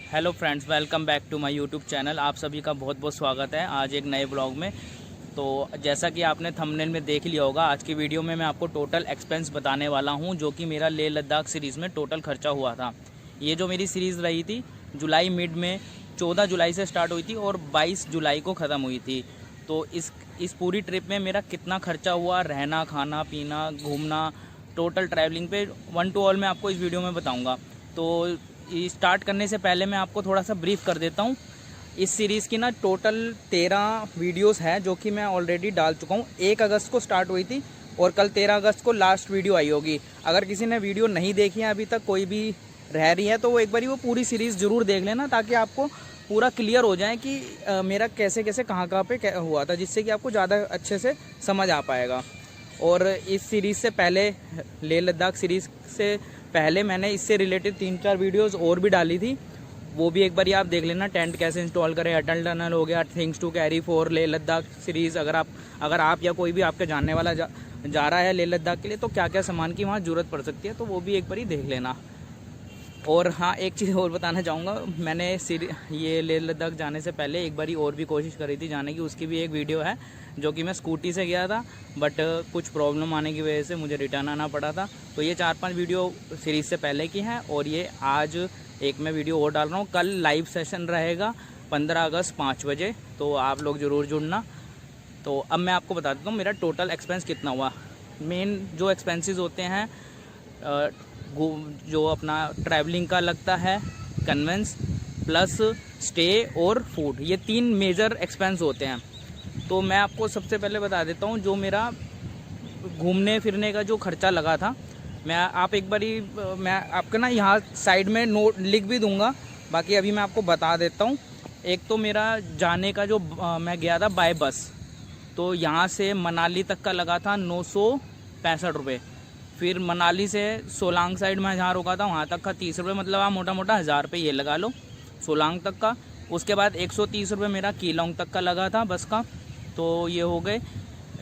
Hello friends, welcome back to my YouTube channel. आप सभी का बहुत बहुत स्वागत है आज एक नए ब्लॉग में। तो जैसा कि आपने थंबनेल में देख लिया होगा, आज की वीडियो में मैं आपको टोटल एक्सपेंस बताने वाला हूं, जो कि मेरा लेह लद्दाख सीरीज़ में टोटल खर्चा हुआ था। ये जो मेरी सीरीज़ रही थी जुलाई मिड में, 14 जुलाई से स्टार्ट हुई थी और 22 जुलाई को ख़त्म हुई थी। तो इस पूरी ट्रिप में मेरा कितना खर्चा हुआ, रहना खाना पीना घूमना, टोटल ट्रैवलिंग पे वन टू ऑल मैं आपको इस वीडियो में बताऊँगा। तो स्टार्ट करने से पहले मैं आपको थोड़ा सा ब्रीफ कर देता हूँ। इस सीरीज़ की ना टोटल 13 वीडियोस हैं, जो कि मैं ऑलरेडी डाल चुका हूँ। 1 अगस्त को स्टार्ट हुई थी और कल 13 अगस्त को लास्ट वीडियो आई होगी। अगर किसी ने वीडियो नहीं देखी है अभी तक, कोई भी रह रही है, तो वो एक बार वो पूरी सीरीज़ ज़रूर देख लेना, ताकि आपको पूरा क्लियर हो जाए कि मेरा कैसे कैसे कहाँ पे हुआ था, जिससे कि आपको ज़्यादा अच्छे से समझ आ पाएगा। और इस सीरीज़ से पहले, लेह लद्दाख सीरीज़ से पहले मैंने इससे रिलेटेड 3-4 वीडियोस और भी डाली थी, वो भी एक बार आप देख लेना। टेंट कैसे इंस्टॉल करें, अटल टनल हो गया, things to carry for Leh Ladakh series. अगर आप या कोई भी आपके जानने वाला जा रहा है लेह लद्दाख के लिए, तो क्या क्या सामान की वहाँ ज़रूरत पड़ सकती है, तो वो भी एक बार देख लेना। और हाँ, एक चीज़ और बताना चाहूँगा, मैंने ये लेह लद्दाख जाने से पहले एक बारी और भी कोशिश करी थी जाने की। उसकी भी एक वीडियो है, जो कि मैं स्कूटी से गया था, बट कुछ प्रॉब्लम आने की वजह से मुझे रिटर्न आना पड़ा था। तो ये 4-5 वीडियो सीरीज़ से पहले की हैं, और ये आज एक मैं वीडियो और डाल रहा हूँ। कल लाइव सेशन रहेगा 15 अगस्त 5 बजे, तो आप लोग ज़रूर जुड़ना। तो अब मैं आपको बता देता हूँ मेरा टोटल एक्सपेंस कितना हुआ। मेन जो एक्सपेंसेस होते हैं, जो अपना ट्रैवलिंग का लगता है, कन्वेंस प्लस स्टे और फूड, ये 3 मेजर एक्सपेंस होते हैं। तो मैं आपको सबसे पहले बता देता हूँ जो मेरा घूमने फिरने का जो खर्चा लगा था। आप एक बारी मैं आपका ना यहाँ साइड में नोट लिख भी दूँगा, बाकी अभी मैं आपको बता देता हूँ। एक तो मेरा जाने का जो मैं गया था बाय बस, तो यहाँ से मनाली तक का लगा था 965 रुपये। फिर मनाली से सोलांग साइड में जहाँ रुका था वहाँ तक का 30 रुपये, मतलब आप मोटा मोटा 1000 रुपये ये लगा लो सोलांग तक का। उसके बाद 130 रुपये मेरा कीलोंग तक का लगा था बस का, तो ये हो गए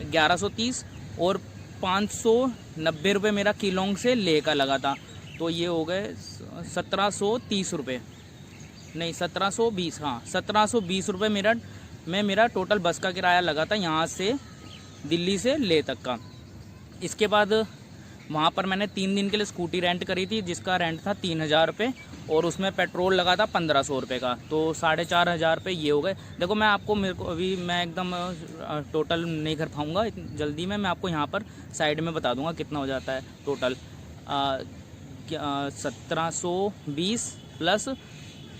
1130। और 590 रुपये मेरा कीलोंग से ले का लगा था, तो ये हो गए 1730 रुपये, नहीं 1720, हाँ 1720 रुपये मेरा टोटल बस का किराया लगा था यहाँ से दिल्ली से ले तक का। इसके बाद वहाँ पर मैंने 3 दिन के लिए स्कूटी रेंट करी थी, जिसका रेंट था 3000 रुपये, और उसमें पेट्रोल लगा था 1500 रुपये का, तो 4500 रुपये ये हो गए। देखो मेरे को अभी मैं एकदम टोटल नहीं कर पाऊँगा जल्दी में, मैं आपको यहाँ पर साइड में बता दूँगा कितना हो जाता है टोटल। 1720 प्लस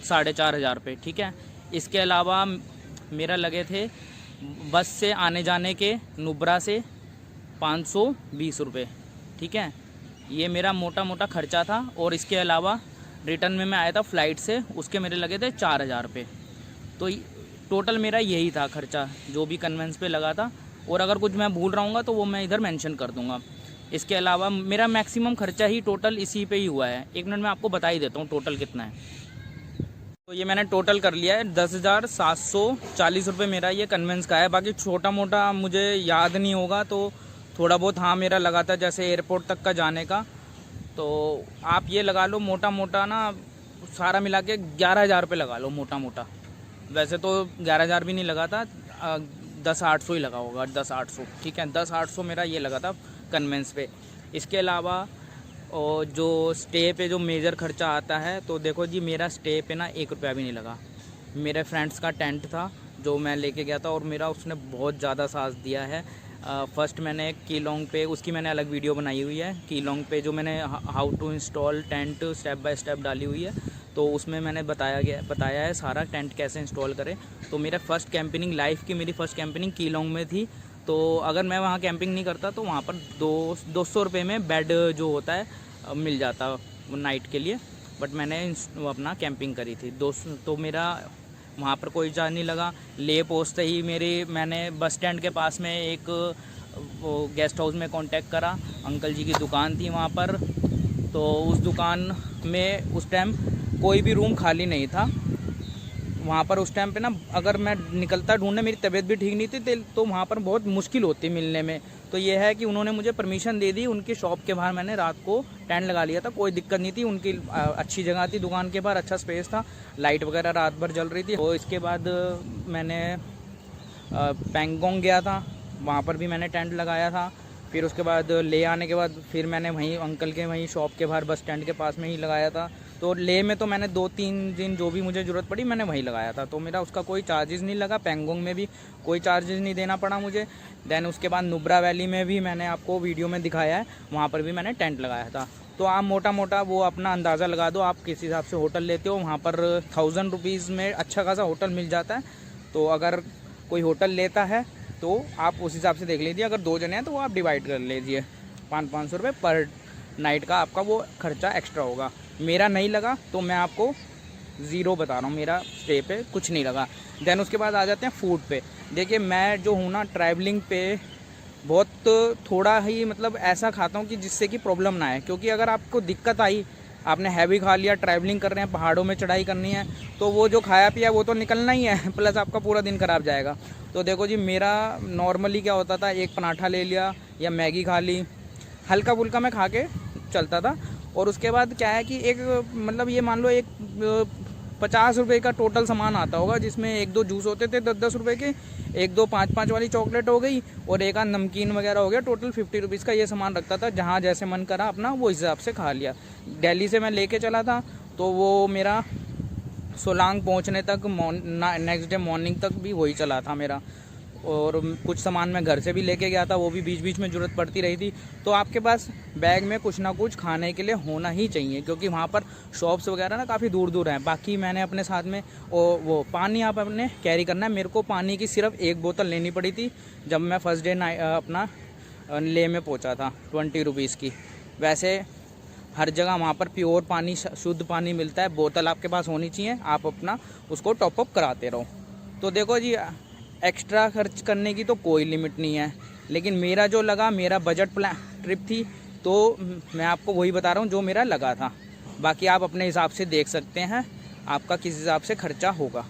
4500 रुपये, ठीक है। इसके अलावा मेरा लगे थे बस से आने जाने के नुब्रा से 520 रुपये, ठीक है। ये मेरा मोटा मोटा खर्चा था। और इसके अलावा रिटर्न में मैं आया था फ़्लाइट से, उसके मेरे लगे थे 4000 रुपये। तो टोटल मेरा यही था खर्चा जो भी कन्वेंस पे लगा था। और अगर कुछ मैं भूल रहा हूँ तो वो मैं इधर मेंशन कर दूँगा। इसके अलावा मेरा मैक्सिमम खर्चा ही टोटल इसी पे ही हुआ है। 1 मिनट में आपको बता ही देता हूँ टोटल कितना है। तो ये मैंने टोटल कर लिया है 10,740 रुपये मेरा ये कन्वेंस का है। बाकी छोटा मोटा मुझे याद नहीं होगा, तो थोड़ा बहुत हाँ मेरा लगा था, जैसे एयरपोर्ट तक का जाने का। तो आप ये लगा लो मोटा मोटा ना, सारा मिला के 11,000 रुपये लगा लो मोटा मोटा। वैसे तो 11,000 भी नहीं लगा था, 10,800 ही लगा होगा, 10,800, ठीक है। 10,800 मेरा ये लगा था कन्वेंस पे। इसके अलावा और जो स्टे पे जो मेजर खर्चा आता है, तो देखो जी मेरा स्टे पे ना 1 रुपया भी नहीं लगा। मेरे फ्रेंड्स का टेंट था जो मैं लेके गया था, और मेरा उसने बहुत ज़्यादा साथ दिया है। फर्स्ट मैंने कीलोंग पे, उसकी मैंने अलग वीडियो बनाई हुई है। कीलोंग पे जो मैंने how to install tent step by step डाली हुई है, तो उसमें मैंने बताया है सारा टेंट कैसे इंस्टॉल करें। तो मेरा फर्स्ट कैंपिंग लाइफ की मेरी फ़र्स्ट कैंपिंग कीलोंग में थी। तो अगर मैं वहाँ कैंपिंग नहीं करता तो वहाँ पर 200 रुपये में बेड जो होता है मिल जाता नाइट के लिए, बट मैंने अपना कैंपिंग करी थी। तो मेरा वहाँ पर कोई चार्ज नहीं लगा। ले पहुँचते ही मैंने बस स्टैंड के पास में एक वो गेस्ट हाउस में कांटेक्ट करा, अंकल जी की दुकान थी वहाँ पर। तो उस दुकान में उस टाइम कोई भी रूम खाली नहीं था, वहाँ पर उस टाइम पे ना अगर मैं निकलता ढूंढने, मेरी तबीयत भी ठीक नहीं थी तो वहाँ पर बहुत मुश्किल होती मिलने में। तो ये है कि उन्होंने मुझे परमिशन दे दी, उनकी शॉप के बाहर मैंने रात को टेंट लगा लिया था, कोई दिक्कत नहीं थी। उनकी अच्छी जगह थी, दुकान के बाहर अच्छा स्पेस था, लाइट वगैरह रात भर जल रही थी। तो इसके बाद मैंने पैंगोंग गया था, वहाँ पर भी मैंने टेंट लगाया था। फिर उसके बाद ले आने के बाद फिर मैंने वहीं अंकल के वहीं शॉप के बाहर बस स्टैंड के पास में ही लगाया था। तो ले में तो मैंने 2-3 दिन जो भी मुझे ज़रूरत पड़ी मैंने वहीं लगाया था, तो मेरा उसका कोई चार्जेस नहीं लगा। पैंगोंग में भी कोई चार्जेस नहीं देना पड़ा मुझे। देन उसके बाद नुब्रा वैली में भी मैंने आपको वीडियो में दिखाया है, वहाँ पर भी मैंने टेंट लगाया था। तो आप मोटा मोटा वो अपना अंदाज़ा लगा दो, आप किस हिसाब से होटल लेते हो। वहाँ पर 1000 रुपीज़ में अच्छा खासा होटल मिल जाता है। तो अगर कोई होटल लेता है तो आप उस हिसाब से देख लीजिए। अगर 2 जने हैं तो वो आप डिवाइड कर लीजिए, 500-500 रुपये पर नाइट का आपका वो खर्चा एक्स्ट्रा होगा। मेरा नहीं लगा तो मैं आपको ज़ीरो बता रहा हूँ, मेरा स्टे पे कुछ नहीं लगा। देन उसके बाद आ जाते हैं फूड पे। देखिए मैं जो हूँ ना ट्रैवलिंग पे बहुत थोड़ा ही मतलब ऐसा खाता हूँ कि जिससे कि प्रॉब्लम ना आए, क्योंकि अगर आपको दिक्कत आई, आपने हैवी खा लिया, ट्रैवलिंग कर रहे हैं, पहाड़ों में चढ़ाई करनी है, तो वो जो खाया पिया वो तो निकलना ही है, प्लस आपका पूरा दिन ख़राब जाएगा। तो देखो जी मेरा नॉर्मली क्या होता था, एक पराठा ले लिया या मैगी खा ली, हल्का फुल्का मैं खा के चलता था। और उसके बाद क्या है कि एक मतलब ये मान लो एक 50 रुपये का टोटल सामान आता होगा, जिसमें 1-2 जूस होते थे 10-10 रुपये के, 1-2 5-5 वाली चॉकलेट हो गई और एक आध नमकीन वगैरह हो गया। टोटल 50 रुपीज़ का ये सामान रखता था, जहाँ जैसे मन करा अपना वो हिसाब से खा लिया। दिल्ली से मैं लेके चला था तो वो मेरा सोलांग पहुंचने तक नेक्स्ट डे मॉर्निंग तक भी वही चला था मेरा। और कुछ सामान मैं घर से भी लेके गया था, वो भी बीच बीच में ज़रूरत पड़ती रही थी। तो आपके पास बैग में कुछ ना कुछ खाने के लिए होना ही चाहिए, क्योंकि वहाँ पर शॉप्स वगैरह ना काफ़ी दूर दूर हैं। बाकी मैंने अपने साथ में वो पानी आप अपने कैरी करना है। मेरे को पानी की सिर्फ 1 बोतल लेनी पड़ी थी जब मैं फर्स्ट डे अपना ले में पहुँचा था, 20 रुपीज़ की। वैसे हर जगह वहाँ पर प्योर पानी, शुद्ध पानी मिलता है, बोतल आपके पास होनी चाहिए, आप अपना उसको टॉपअप कराते रहो। तो देखो जी एक्स्ट्रा खर्च करने की तो कोई लिमिट नहीं है, लेकिन मेरा जो लगा, मेरा बजट प्लान ट्रिप थी, तो मैं आपको वही बता रहा हूँ जो मेरा लगा था। बाकी आप अपने हिसाब से देख सकते हैं आपका किस हिसाब से खर्चा होगा।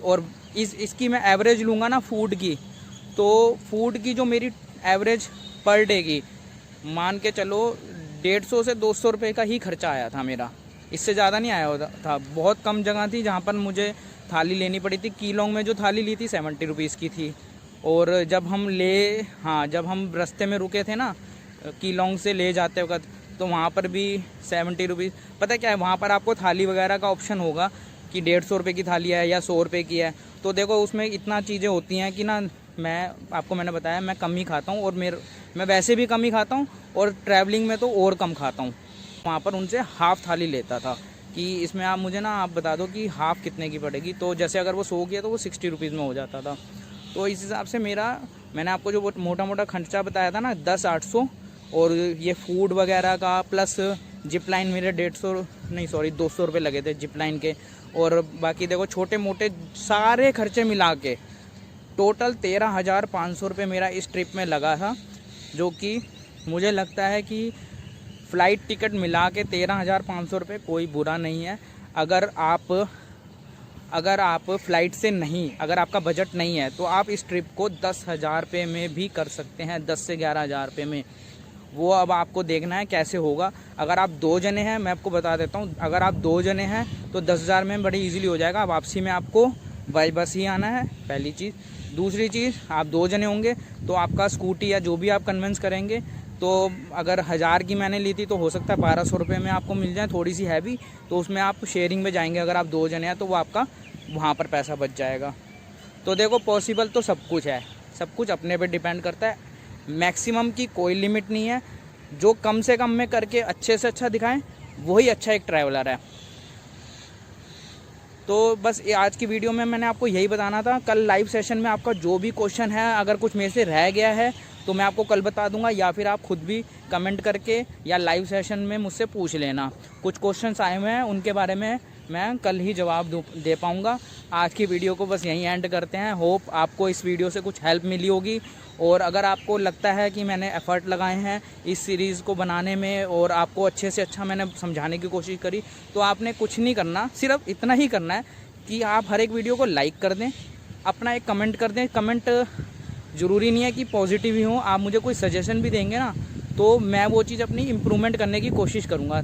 और इसकी मैं एवरेज लूँगा ना फूड की, तो फूड की जो मेरी एवरेज पर डे की मान के चलो 150 से 200 रुपये का ही खर्चा आया था मेरा, इससे ज़्यादा नहीं आया था। बहुत कम जगह थी जहाँ पर मुझे थाली लेनी पड़ी थी। कीलोंग में जो थाली ली थी 70 रुपीज़ की थी। और जब हम रास्ते में रुके थे ना कीलोंग से ले जाते वक्त, तो वहाँ पर भी 70 रुपीज़। पता क्या है, वहाँ पर आपको थाली वगैरह का ऑप्शन होगा कि 150 रुपये की थाली है या 100 रुपये की है। तो देखो उसमें इतना चीज़ें होती हैं कि ना मैंने बताया मैं कम ही खाता हूँ, और मैं वैसे भी कम ही खाता हूँ, और ट्रैवलिंग में तो और कम खाता हूँ। वहाँ पर उनसे हाफ़ थाली लेता था कि इसमें आप मुझे ना आप बता दो कि हाफ़ कितने की पड़ेगी। तो जैसे अगर वो 100 की है तो वो 60 रुपीज़ में हो जाता था। तो इस हिसाब से मैंने आपको जो मोटा मोटा खर्चा बताया था ना 10-800, और ये फूड वगैरह का प्लस जिप लाइन मेरे 200 रुपये लगे थे जिप लाइन के। और बाकी देखो छोटे मोटे सारे खर्चे मिला के टोटल 13,500 रुपये मेरा इस ट्रिप में लगा था, जो कि मुझे लगता है कि फ़्लाइट टिकट मिला के 13,500 रुपये कोई बुरा नहीं है। अगर आप फ़्लाइट से नहीं, अगर आपका बजट नहीं है तो आप इस ट्रिप को 10,000 रुपये में भी कर सकते हैं, 10 से 11,000 रुपये में। वो अब आपको देखना है कैसे होगा। अगर आप 2 जने हैं, मैं आपको बता देता हूँ, अगर आप 2 जने हैं तो 10,000 में बड़ी इजीली हो जाएगा। वापसी में आपको बाई बस ही आना है, पहली चीज़। दूसरी चीज़, आप 2 जने होंगे तो आपका स्कूटी या जो भी आप कन्विंस करेंगे, तो अगर 1000 की मैंने ली थी तो हो सकता है 1200 रुपये में आपको मिल जाए, थोड़ी सी हैवी। तो उसमें आप शेयरिंग में जाएंगे, अगर आप 2 जने हैं तो वो आपका वहाँ पर पैसा बच जाएगा। तो देखो पॉसिबल तो सब कुछ है, सब कुछ अपने पे डिपेंड करता है। मैक्सिमम की कोई लिमिट नहीं है, जो कम से कम में करके अच्छे से अच्छा दिखाएं वही अच्छा एक ट्रैवलर है। तो बस ये आज की वीडियो में मैंने आपको यही बताना था। कल लाइव सेशन में आपका जो भी क्वेश्चन है, अगर कुछ मेरे से रह गया है तो मैं आपको कल बता दूंगा, या फिर आप खुद भी कमेंट करके या लाइव सेशन में मुझसे पूछ लेना। कुछ क्वेश्चंस आए हुए हैं, उनके बारे में मैं कल ही जवाब दे पाऊँगा। आज की वीडियो को बस यहीं एंड करते हैं। होप आपको इस वीडियो से कुछ हेल्प मिली होगी, और अगर आपको लगता है कि मैंने एफ़र्ट लगाए हैं इस सीरीज़ को बनाने में और आपको अच्छे से अच्छा मैंने समझाने की कोशिश करी, तो आपने कुछ नहीं करना, सिर्फ इतना ही करना है कि आप हर एक वीडियो को लाइक कर दें, अपना एक कमेंट कर दें। कमेंट ज़रूरी नहीं है कि पॉजिटिव ही हो, आप मुझे कोई सजेशन भी देंगे ना तो मैं वो चीज़ अपनी इम्प्रूवमेंट करने की कोशिश करूँगा,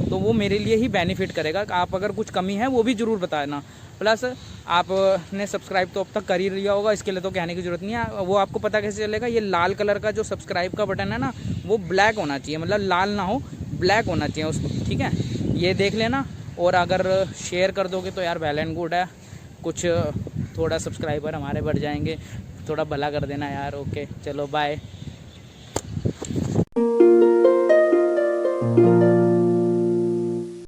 तो वो मेरे लिए ही बेनिफिट करेगा। आप अगर कुछ कमी है वो भी ज़रूर बताना। प्लस आपने सब्सक्राइब तो अब तक कर ही लिया होगा, इसके लिए तो कहने की ज़रूरत नहीं है। वो आपको पता कैसे चलेगा, ये लाल कलर का जो सब्सक्राइब का बटन है ना वो ब्लैक होना चाहिए, मतलब लाल ना हो, ब्लैक होना चाहिए उस, ठीक है, ये देख लेना। और अगर शेयर कर दोगे तो यार वेल एंड गुड है, कुछ थोड़ा सब्सक्राइबर हमारे बढ़ जाएंगे, थोड़ा भला कर देना यार। ओके चलो बाय।